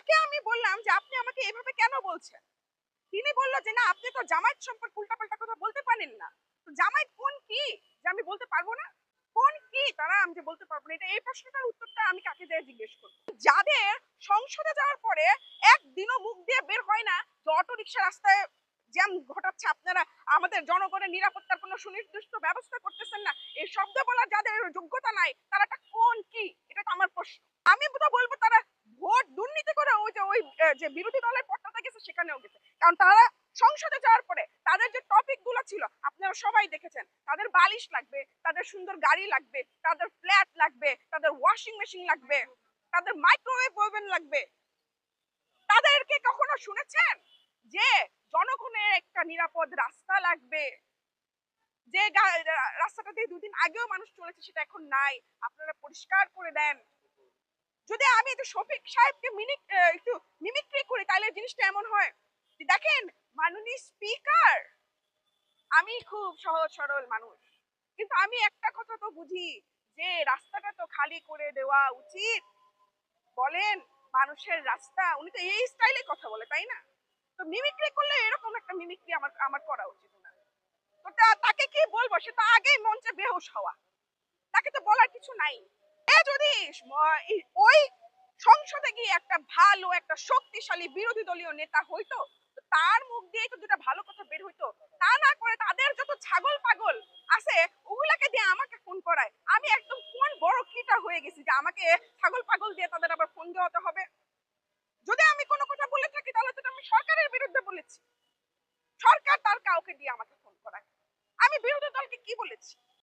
তাকে আমি বললাম যে আপনি আমাকে এভাবে কেন বলছেন? তিনি বলল যে না আপনি তো জামায়াত সম্পর্কে উল্টাপাল্টা কথা বলতে পারেন না। তো জামায়াত কোন কি যে আমি বলতে পারবো না? কোন কি তারা আমি যে বলতে পারবো না? এটা এই প্রশ্নটার উত্তরটা আমি কাকে যেয়ে জিজ্ঞেস করব? যাদের সংসদে যাওয়ার পরে একদিনও মুখ দিয়ে বের হয় না যে অটোরিকশা রাস্তায় জ্যাম ঘটাচ্ছে আপনারা, আমাদের জনগণের নিরাপত্তার কোনো সুনির্দিষ্ট ব্যবস্থা করতেছেন না। এই শব্দ বলার যাদের যোগ্যতা নাই তারাটা কোন কি? এটা তো আমার প্রশ্ন। আমি তো বলব তারা ভোট দুর্নীতি করে যে বিরোধী দলের পক্ষে গেছে সেখানেও গেছে। কারণ তারা সংসদে যাওয়ার পরে তাদের যে টপিক গুলো ছিল আপনারা সবাই দেখেছেন, তাদের বালিশ লাগবে, তাদের সুন্দর গাড়ি লাগবে, তাদের ফ্ল্যাট লাগবে, তাদের ওয়াশিং মেশিন লাগবে, তাদের মাইক্রোওয়েভ ওভেন লাগবে। তাদেরকে কখনো শুনেছেন যে জনগণের একটা নিরাপদ রাস্তা লাগবে, যে রাস্তাটা দিয়ে দুদিন আগেও মানুষ চলেছে সেটা এখন নাই, আপনারা পরিষ্কার করে দেন। যদি আমি একটু শফিক সাহেবকে একটু মিমিক্রি করি তাহলে জিনিসটা এমন হয় যে দেখেন মাননীয় স্পিকার, আমি খুব সহজ সরল মানুষ, কিন্তু আমি একটা কথা তো বুঝি যে রাস্তাটা তো খালি করে দেওয়া উচিত। বলেন মানুষের রাস্তা, উনি তো এই স্টাইলে কথা বলে তাই না? তো মিমিক্রি করলে এরকম একটা মিমিক্রি আমার আমার করা উচিত না। তো তাকে কি বলবো, সে তো আগেই মঞ্চে বেহুশ হওয়া, তাকে তো বলার কিছু নাই। এ যদি ওই সংসদে গিয়ে একটা ভালো একটা শক্তিশালী বিরোধী দলীয় নেতা হইতো তো তার মুখ দিয়ে তো দুটা ভালো কথা বের হইতো। তা না করে তাদের যত ছাগল পাগল আছে ওগুলাকে দিয়ে আমাকে ফোন করায়। আমি একদম কোন বড় কিটা হয়ে গেছি যে আমাকে ছাগল পাগল দিয়ে তাদের আবার ফোন দেওয়াতে হবে? যদি আমি কোনো কথা বলে থাকি তাহলে তো আমি সরকারের বিরুদ্ধে বলেছি। সরকার তার কাউকে দিয়ে আমাকে ফোন করায়। আমি বিরোধী দলকে কি বলেছি?